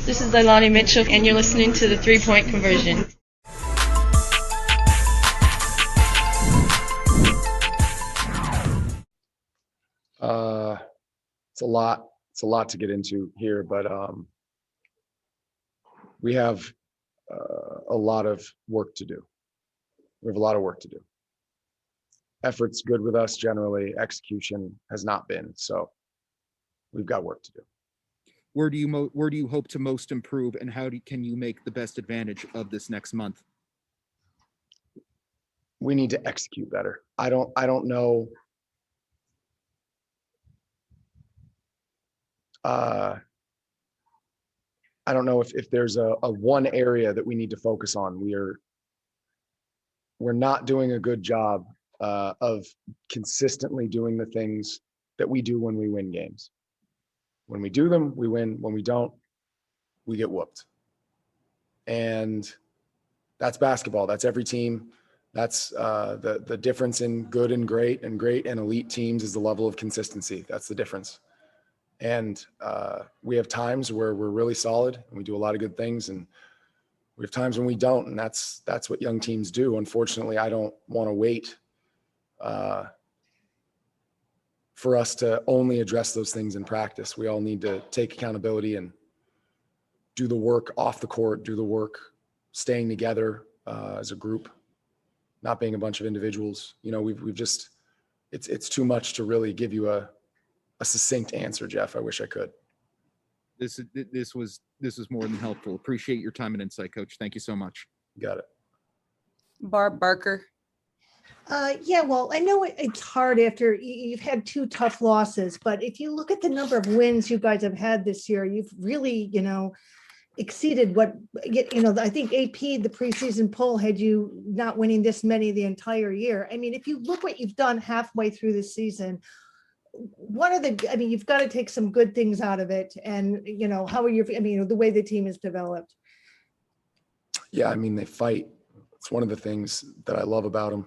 This is Leilani Mitchell, and you're listening to the 3-Point Conversion. It's a lot. It's a lot to get into here, but we have a lot of work to do. We have a lot of work to do. Effort's good with us generally. Execution has not been. So we've got work to do. Where do you hope to most improve, and can you make the best advantage of this next month? We need to execute better. I don't know. I don't know if there's a one area that we need to focus on. We're not doing a good job of consistently doing the things that we do when we win games. When we do them, we win. When we don't, we get whooped. And that's basketball. That's every team. That's the difference in good and great and elite teams is the level of consistency. That's the difference. And we have times where we're really solid and we do a lot of good things, and we have times when we don't, and that's what young teams do. Unfortunately, I don't want to wait for us to only address those things in practice. We all need to take accountability and do the work off the court, do the work staying together as a group, not being a bunch of individuals. You know, we've just, it's too much to really give you a succinct answer, Jeff. I wish I could. This was more than helpful. Appreciate your time and insight, Coach. Thank you so much. Got it. Barb Barker. Yeah, well, I know it's hard after you've had 2 tough losses, but if you look at the number of wins you guys have had this year, you've really, exceeded what, I think AP, the preseason poll, had you not winning this many the entire year. I mean, if you look what you've done halfway through the season, you've got to take some good things out of it. And, how are the way the team is developed? Yeah, I mean, they fight. It's one of the things that I love about them.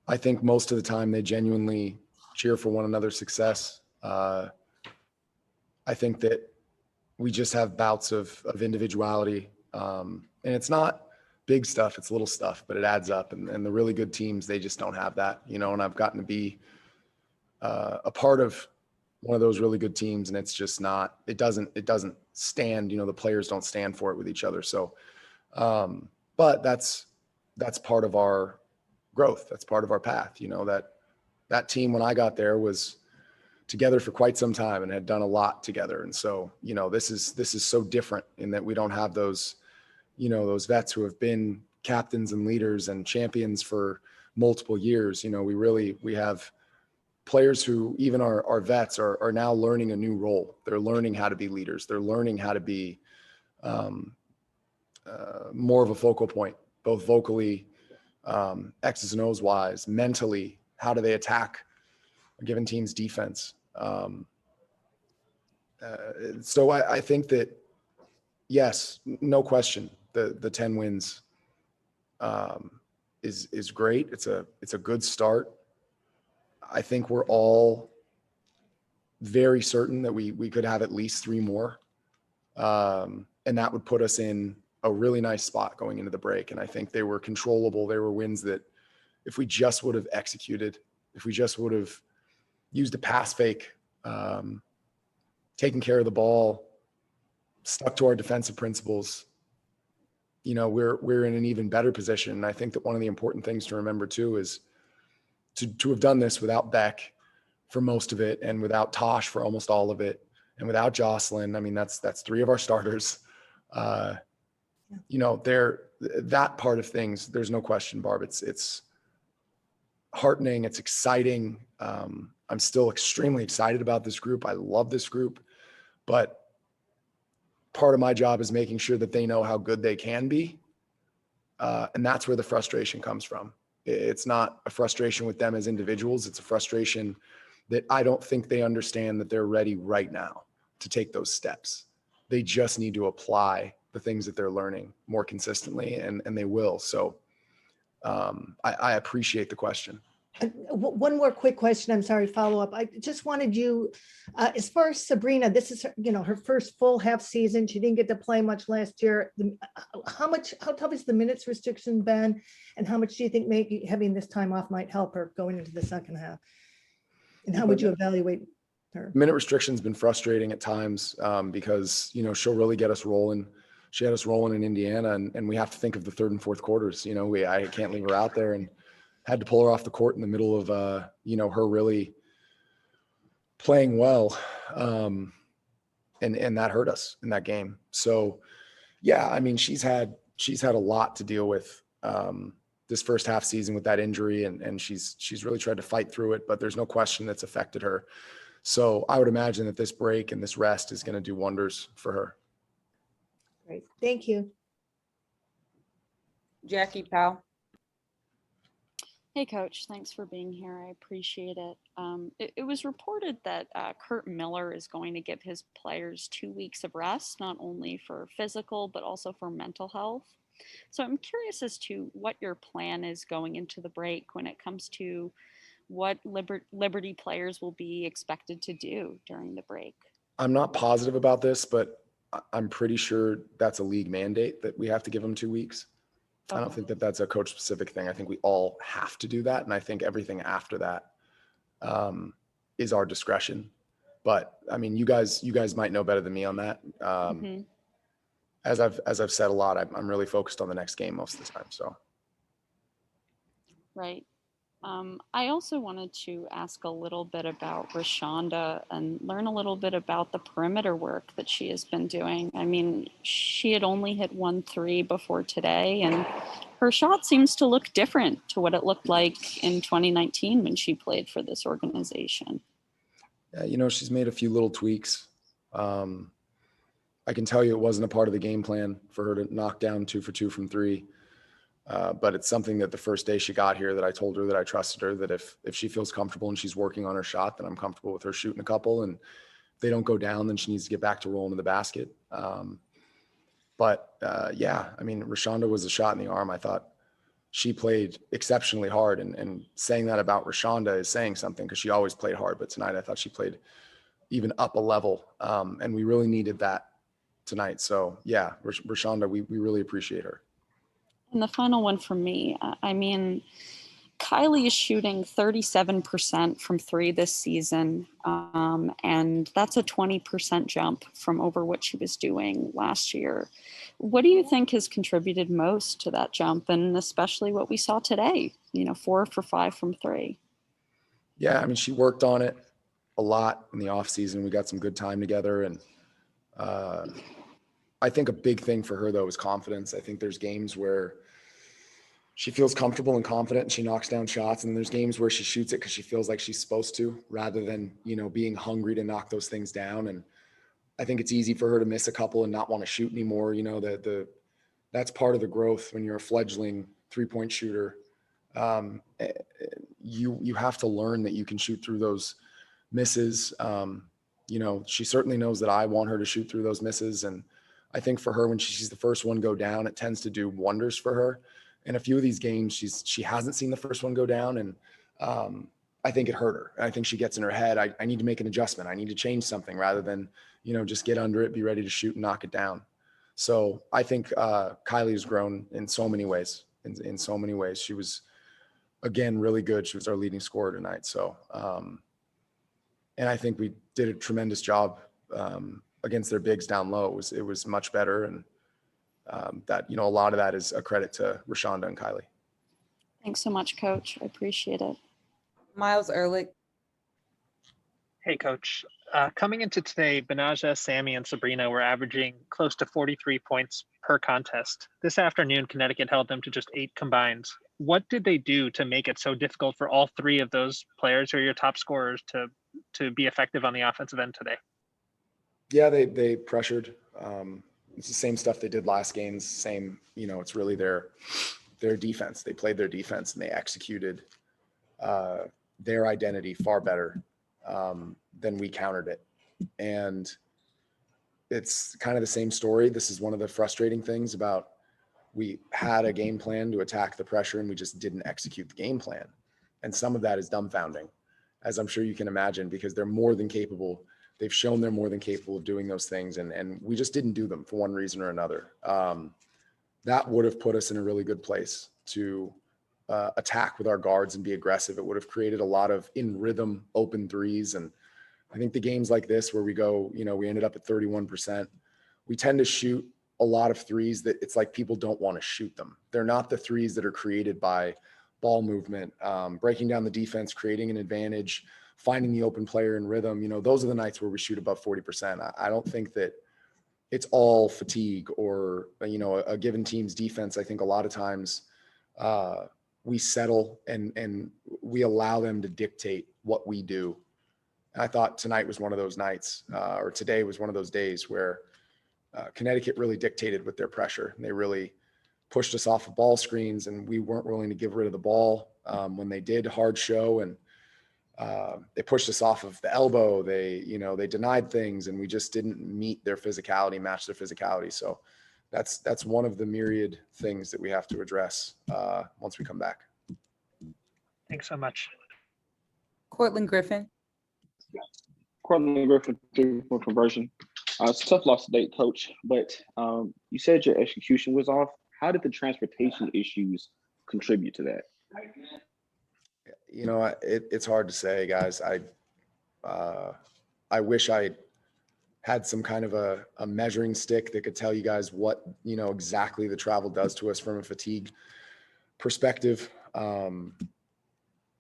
I think most of the time they genuinely cheer for one another's success. I think that we just have bouts of individuality. And it's not big stuff, it's little stuff, but it adds up. And the really good teams, they just don't have that, and I've gotten to be a part of one of those really good teams, and it's just not, it doesn't stand, the players don't stand for it with each other. So, but that's part of our growth. That's part of our path. That team, when I got there, was together for quite some time and had done a lot together. And so, this is so different in that we don't have those, those vets who have been captains and leaders and champions for multiple years. We have players who, even our vets, are now learning a new role. They're learning how to be leaders. They're learning how to be more of a focal point, both vocally, X's and O's wise, mentally. How do they attack a given team's defense? So I think that, yes, no question, the 10 wins is great. It's a good start. I think we're all very certain that we could have at least 3 more. And that would put us in a really nice spot going into the break. And I think they were controllable. They were wins that if we just would have executed, if we just would have used a pass fake, taken care of the ball, stuck to our defensive principles, we're in an even better position. And I think that one of the important things to remember too is to have done this without Beck for most of it, and without Tosh for almost all of it, and without Jocelyn. I mean, that's 3 of our starters. That part of things, there's no question, Barb. It's heartening. It's exciting. I'm still extremely excited about this group. I love this group, but part of my job is making sure that they know how good they can be. And that's where the frustration comes from. It's not a frustration with them as individuals. It's a frustration that I don't think they understand that they're ready right now to take those steps. They just need to apply the things that they're learning more consistently, and they will. So I appreciate the question. One more quick question. I'm sorry, follow up. I just wanted you, as far as Sabrina, this is, her first full half season. She didn't get to play much last year. How tough has the minutes restriction been? And how much do you think maybe having this time off might help her going into the second half? And how would you evaluate her? Minute restriction's been frustrating at times because, she'll really get us rolling. She had us rolling in Indiana, and we have to think of the third and fourth quarters. I can't leave her out there, and had to pull her off the court in the middle of, her really playing well. And that hurt us in that game. So, yeah, I mean, she's had a lot to deal with this first half season with that injury, and she's really tried to fight through it, but there's no question that's affected her. So I would imagine that this break and this rest is going to do wonders for her. Great. Thank you. Jackie Powell. Hey, Coach. Thanks for being here. I appreciate it. It was reported that Kurt Miller is going to give his players 2 weeks of rest, not only for physical, but also for mental health. So I'm curious as to what your plan is going into the break when it comes to what Liberty players will be expected to do during the break. I'm not positive about this, but I'm pretty sure that's a league mandate that we have to give them 2 weeks. I don't think that that's a coach specific thing. I think we all have to do that. And I think everything after that is our discretion. But I mean, you guys might know better than me on that. As I've said a lot, I'm really focused on the next game most of the time. So. Right. I also wanted to ask a little bit about Rashonda and learn a little bit about the perimeter work that she has been doing. I mean, she had only hit 1 3 before today, and her shot seems to look different to what it looked like in 2019 when she played for this organization. Yeah, she's made a few little tweaks. I can tell you it wasn't a part of the game plan for her to knock down 2 for 2 from 3. But it's something that the first day she got here that I told her that I trusted her, that if she feels comfortable and she's working on her shot, then I'm comfortable with her shooting a couple. And if they don't go down, then she needs to get back to rolling to the basket. Yeah, I mean, Rashonda was a shot in the arm. I thought she played exceptionally hard, and saying that about Rashonda is saying something because she always played hard. But tonight I thought she played even up a level. And we really needed that tonight. So yeah, Rashonda, we really appreciate her. And the final one for me, I mean, Kylie is shooting 37% from 3 this season, and that's a 20% jump from over what she was doing last year. What do you think has contributed most to that jump, and especially what we saw today, 4 for 5 from 3? Yeah, I mean, she worked on it a lot in the off season. We got some good time together, and I think a big thing for her, though, is confidence. I think there's games where she feels comfortable and confident and she knocks down shots. And there's games where she shoots it because she feels like she's supposed to, rather than, being hungry to knock those things down. And I think it's easy for her to miss a couple and not want to shoot anymore. That's part of the growth when you're a fledgling 3-point shooter. You have to learn that you can shoot through those misses. She certainly knows that I want her to shoot through those misses. And I think for her, when she sees the first one go down, it tends to do wonders for her. In a few of these games, she hasn't seen the first one go down, and I think it hurt her. I think she gets in her head, I need to make an adjustment. I need to change something rather than, just get under it, be ready to shoot and knock it down. So I think Kylie has grown in so many ways. In so many ways, she was, again, really good. She was our leading scorer tonight. So, and I think we did a tremendous job against their bigs down low. It was much better, and that, a lot of that is a credit to Rashonda and Kylie. Thanks so much, Coach. I appreciate it. Miles Ehrlich. Hey, Coach. Coming into today, Benaja, Sami, and Sabrina were averaging close to 43 points per contest. This afternoon, Connecticut held them to just 8 combined. What did they do to make it so difficult for all 3 of those players who are your top scorers to be effective on the offensive end today? Yeah, they pressured. It's the same stuff they did last game. Same, it's really their defense. They played their defense and they executed their identity far better than we countered it. And it's kind of the same story. This is one of the frustrating things about, we had a game plan to attack the pressure and we just didn't execute the game plan. And some of that is dumbfounding, as I'm sure you can imagine, because they're more than capable. They've shown they're more than capable of doing those things. And we just didn't do them for one reason or another. That would have put us in a really good place to attack with our guards and be aggressive. It would have created a lot of in rhythm open threes. And I think the games like this where we go, we ended up at 31%. We tend to shoot a lot of threes that it's like people don't want to shoot them. They're not the threes that are created by ball movement, breaking down the defense, creating an advantage, finding the open player in rhythm. Those are the nights where we shoot above 40%. I don't think that it's all fatigue or, a given team's defense. I think a lot of times we settle and we allow them to dictate what we do. And I thought tonight was one of those nights, or today was one of those days where Connecticut really dictated with their pressure. They really pushed us off of ball screens, and we weren't willing to give rid of the ball when they did hard show, and they pushed us off of the elbow. They denied things, and we just didn't meet their physicality, match their physicality. So that's one of the myriad things that we have to address once we come back. Thanks so much. Cortland Griffin. Cortland Griffin, 3-point conversion. It's a tough loss to date, Coach, but you said your execution was off. How did the transportation issues contribute to that? It's hard to say, guys. I wish I had some kind of a measuring stick that could tell you guys what, exactly the travel does to us from a fatigue perspective.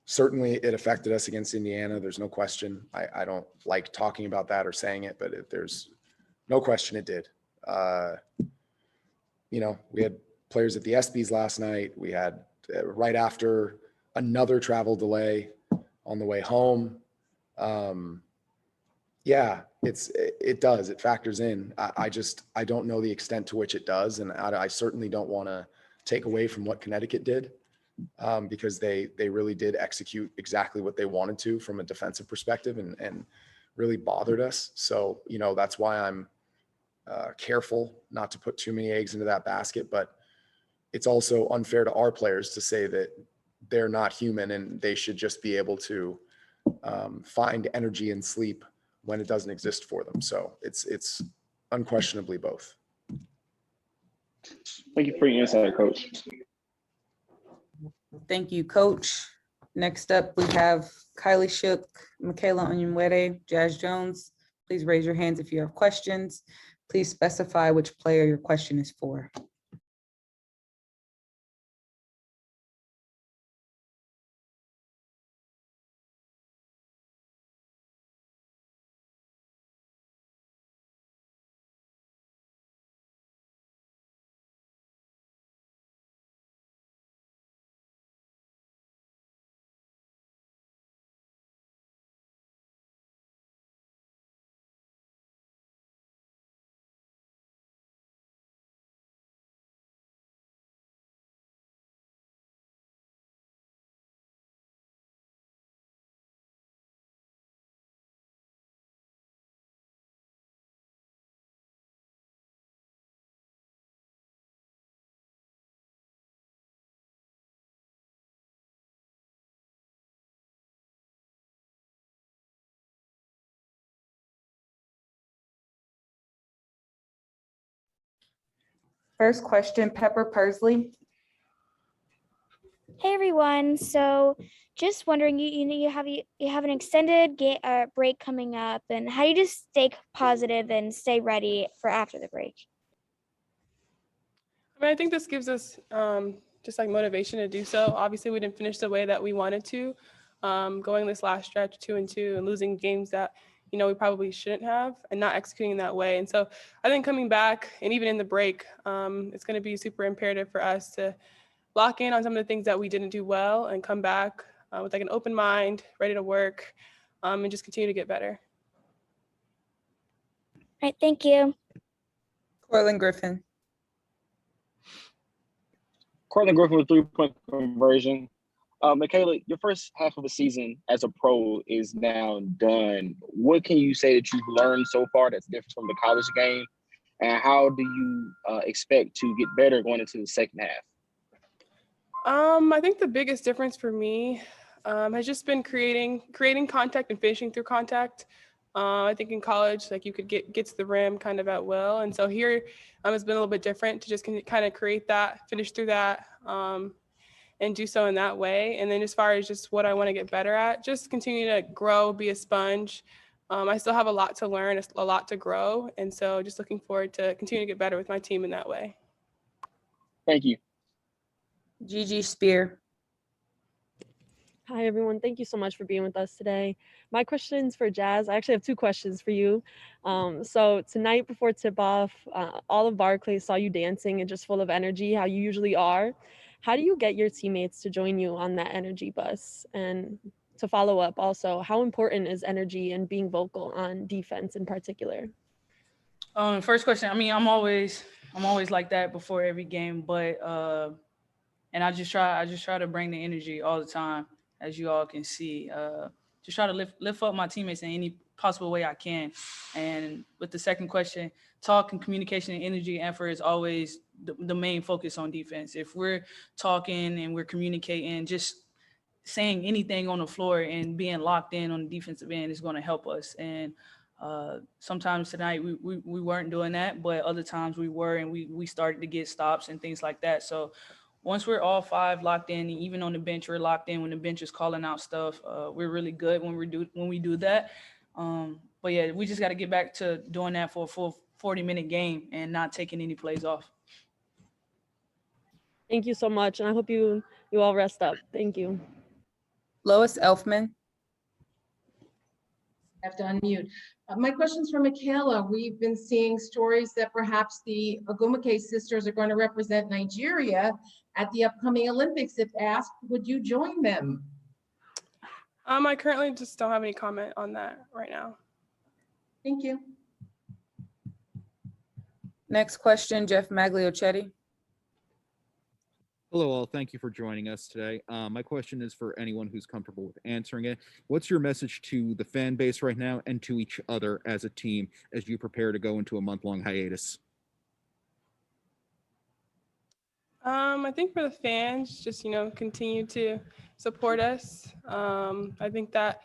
Certainly it affected us against Indiana. There's no question. I don't like talking about that or saying it, but there's no question it did. We had players at the ESPYs last night. We had right after another travel delay on the way home. It factors in. I don't know the extent to which it does. And I certainly don't want to take away from what Connecticut did because they really did execute exactly what they wanted to from a defensive perspective and really bothered us. So, that's why I'm careful not to put too many eggs into that basket, but it's also unfair to our players to say that they're not human and they should just be able to find energy and sleep when it doesn't exist for them. So it's unquestionably both. Thank you for your insight, Coach. Thank you, Coach. Next up, we have Kylie Shook, Michaela Onyenwere, Jazz Jones. Please raise your hands if you have questions. Please specify which player your question is for. First question, Pepper Pursley. Hey everyone. So just wondering, you have an extended break coming up, and how do you just stay positive and stay ready for after the break? I think this gives us just like motivation to do so. Obviously, we didn't finish the way that we wanted to, going this last stretch 2-2 and losing games that we probably shouldn't have and not executing that way. And so I think coming back and even in the break, it's going to be super imperative for us to lock in on some of the things that we didn't do well and come back with like an open mind, ready to work, and just continue to get better. All right, thank you. Cortland Griffin. Cortland Griffin with 3-point conversion. Michaela, your first half of the season as a pro is now done. What can you say that you've learned so far that's different from the college game? And how do you expect to get better going into the second half? I think the biggest difference for me has just been creating contact and finishing through contact. I think in college, like you could get to the rim kind of at will. And so here it's been a little bit different to just kind of create that, finish through that, and do so in that way. And then as far as just what I want to get better at, just continue to grow, be a sponge. I still have a lot to learn, a lot to grow. And so just looking forward to continue to get better with my team in that way. Thank you. Gigi Spear. Hi, everyone. Thank you so much for being with us today. My question's for Jazz. I actually have two questions for you. So tonight before tip-off, all of Barclays saw you dancing and just full of energy, how you usually are. How do you get your teammates to join you on that energy bus? And to follow up also, how important is energy and being vocal on defense in particular? First question, I mean, I'm always like that before every game, but and I just try to bring the energy all the time, as you all can see. Just try to lift up my teammates in any possible way I can. And with the second question, talk and communication and energy and effort is always the main focus on defense. If we're talking and we're communicating, just saying anything on the floor and being locked in on the defensive end is going to help us. And sometimes tonight we weren't doing that, but other times we were, and we started to get stops and things like that. So once we're all five locked in, even on the bench, we're locked in. When the bench is calling out stuff, we're really good when we do that. But yeah, we just got to get back to doing that for a full 40-minute game and not taking any plays off. Thank you so much, and I hope you all rest up. Thank you. Lois Elfman. I have to unmute. My question's for Michaela. We've been seeing stories that perhaps the Ogumake sisters are going to represent Nigeria at the upcoming Olympics. If asked, would you join them? I currently just don't have any comment on that right now. Thank you. Next question, Jeff Magliochetti. Hello, all. Thank you for joining us today. My question is for anyone who's comfortable with answering it. What's your message to the fan base right now and to each other as a team as you prepare to go into a month-long hiatus? I think for the fans, just, continue to support us. I think that,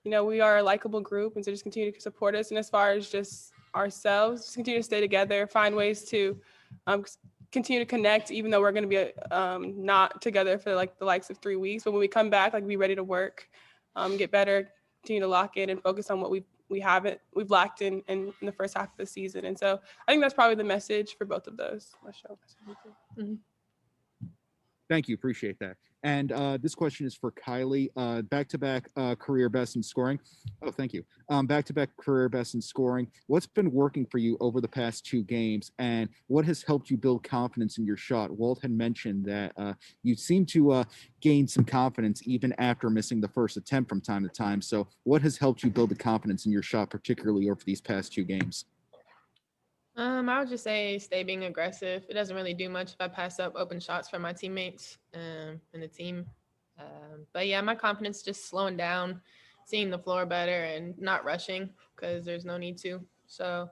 we are a likable group, and so just continue to support us. And as far as just ourselves, just continue to stay together, find ways to continue to connect, even though we're going to be not together for the likes of 3 weeks. But when we come back, be ready to work, get better, continue to lock in and focus on what we've lacked in the first half of the season. And so I think that's probably the message for both of those. Mm-hmm. Thank you. Appreciate that. And this question is for Kylie. Back-to-back career best in scoring. Oh, thank you. Back-to-back career best in scoring. What's been working for you over the past 2 games, and what has helped you build confidence in your shot? Walt had mentioned that you seem to gain some confidence even after missing the first attempt from time to time. So what has helped you build the confidence in your shot, particularly over these past 2 games? I would just say stay being aggressive. It doesn't really do much if I pass up open shots from my teammates and the team. But yeah, my confidence just slowing down, seeing the floor better, and not rushing because there's no need to. So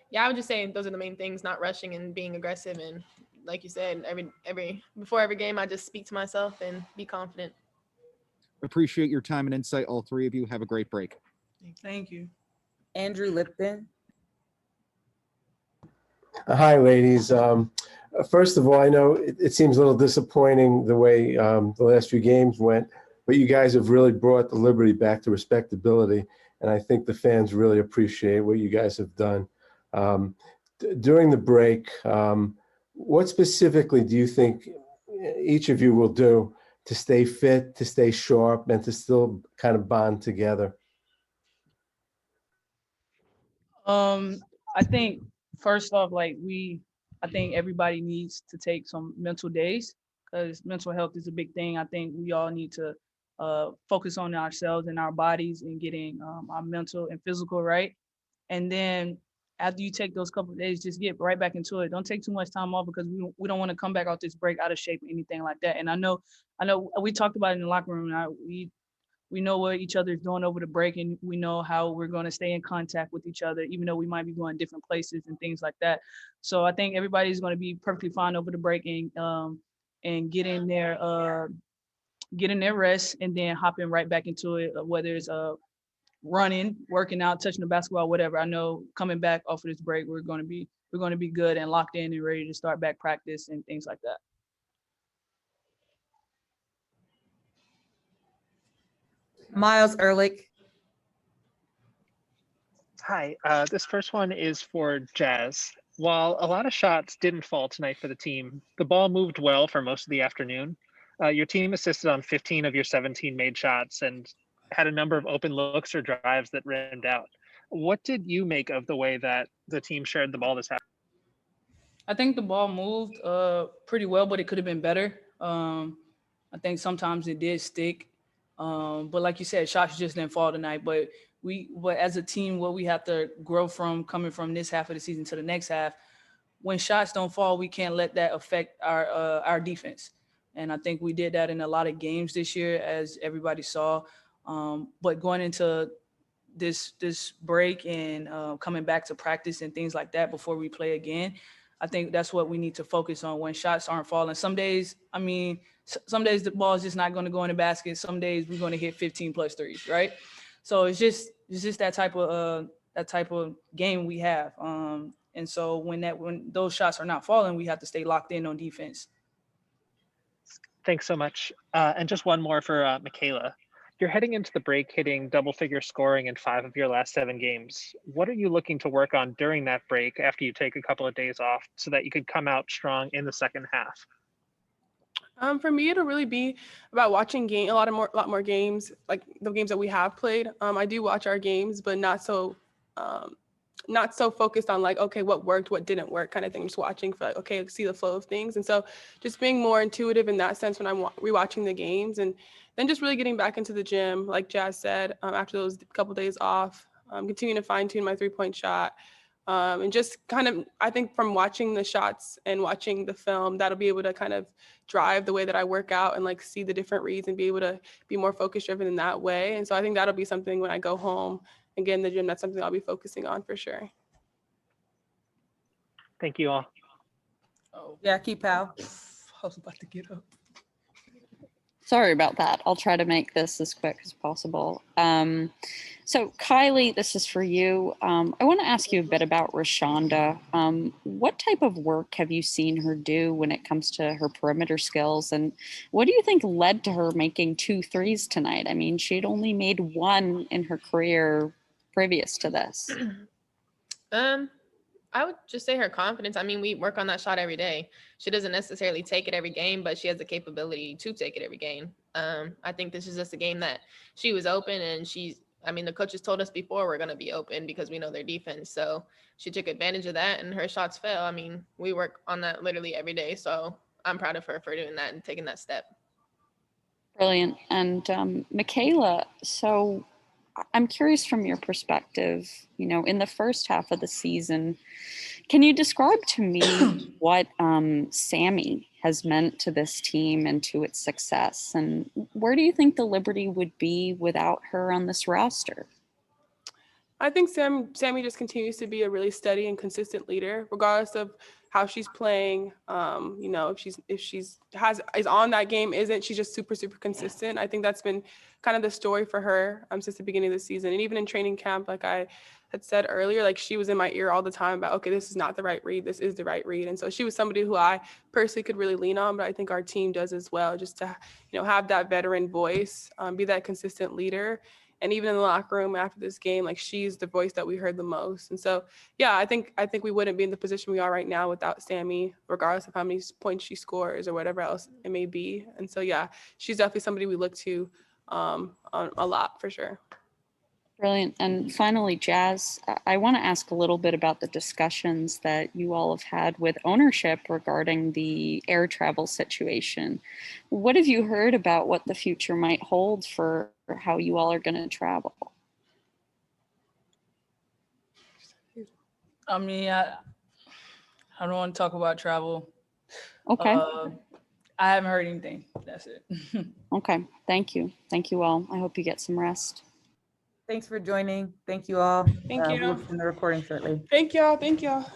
yeah, I would just say those are the main things: not rushing and being aggressive. And like you said, before every game, I just speak to myself and be confident. Appreciate your time and insight, all 3 of you. Have a great break. Thank you. Andrew Lipton. Hi, ladies. First of all, I know it seems a little disappointing the way the last few games went, but you guys have really brought the Liberty back to respectability, and I think the fans really appreciate what you guys have done. During the break, what specifically do you think each of you will do to stay fit, to stay sharp, and to still kind of bond together? I think first off, I think everybody needs to take some mental days, because mental health is a big thing. I think we all need to focus on ourselves and our bodies and getting our mental and physical right. And then after you take those couple of days, just get right back into it. Don't take too much time off, because we don't want to come back out this break out of shape or anything like that. And I know we talked about it in the locker room. We know what each other is doing over the break, and we know how we're going to stay in contact with each other, even though we might be going different places and things like that. So I think everybody's going to be perfectly fine over the break and get in there getting their rest, and then hopping right back into it, whether it's running, working out, touching the basketball, whatever. I know coming back off of this break, we're going to be good and locked in and ready to start back practice and things like that. Miles Ehrlich. Hi, this first one is for Jazz. While a lot of shots didn't fall tonight for the team, the ball moved well for most of the afternoon. Your team assisted on 15 of your 17 made shots and had a number of open looks or drives that rimmed out. What did you make of the way that the team shared the ball this afternoon? I think the ball moved pretty well, but it could have been better. I think sometimes it did stick. But like you said, shots just didn't fall tonight. But as a team, what we have to grow from coming from this half of the season to the next half, when shots don't fall, we can't let that affect our defense. And I think we did that in a lot of games this year, as everybody saw. But going into this break and coming back to practice and things like that before we play again, I think that's what we need to focus on when shots aren't falling. Some days, some days the ball is just not going to go in the basket. Some days we're going to hit 15 plus threes, right? So it's just that type of game we have. And so when those shots are not falling, we have to stay locked in on defense. Thanks so much. And just one more for Michaela. You're heading into the break hitting double-figure scoring in 5 of your last 7 games. What are you looking to work on during that break after you take a couple of days off so that you could come out strong in the second half? For me, it'll really be about watching a lot more games, like the games that we have played. I do watch our games, but not so focused on like, okay, what worked, what didn't work kind of thing. Just watching for like, okay, see the flow of things. And so just being more intuitive in that sense when I'm rewatching the games, and then just really getting back into the gym, like Jazz said, after those couple days off, continuing to fine tune my 3-point shot. And just kind of, I think from watching the shots and watching the film, that'll be able to kind of drive the way that I work out and like see the different reads and be able to be more focus driven in that way. And so I think that'll be something when I go home and get in the gym, that's something I'll be focusing on for sure. Thank you all. Oh, Jackie Powell. I was about to get up. Sorry about that. I'll try to make this as quick as possible. So Kylie, this is for you. I want to ask you a bit about Rashonda. What type of work have you seen her do when it comes to her perimeter skills? And what do you think led to her making 2 threes tonight? I mean, she'd only made 1 in her career previous to this. I would just say her confidence. I mean, we work on that shot every day. She doesn't necessarily take it every game, but she has the capability to take it every game. I think this is just a game that she was open, and the coaches told us before we're going to be open because we know their defense. So she took advantage of that and her shots fell. I mean, we work on that literally every day. So I'm proud of her for doing that and taking that step. Brilliant. And Michaela, so I'm curious from your perspective, in the first half of the season, can you describe to me what Sami has meant to this team and to its success? And where do you think the Liberty would be without her on this roster? I think Sami just continues to be a really steady and consistent leader, regardless of how she's playing. If she's is on that game, isn't, she's just super, super consistent. I think that's been kind of the story for her since the beginning of the season. And even in training camp, like I had said earlier, like she was in my ear all the time about, okay, this is not the right read, this is the right read. And so she was somebody who I personally could really lean on, but I think our team does as well, just to have that veteran voice, be that consistent leader. And even in the locker room after this game, like she's the voice that we heard the most. And so, yeah, I think we wouldn't be in the position we are right now without Sami, regardless of how many points she scores or whatever else it may be. And so, yeah, she's definitely somebody we look to on a lot for sure. Brilliant. And finally, Jazz, I want to ask a little bit about the discussions that you all have had with ownership regarding the air travel situation. What have you heard about what the future might hold for how you all are going to travel? I mean, I don't want to talk about travel. Okay. I haven't heard anything. That's it. Okay. Thank you. Thank you all. I hope you get some rest. Thanks for joining. Thank you all. Thank you. We'll send the recording shortly. Thank y'all. Thank y'all.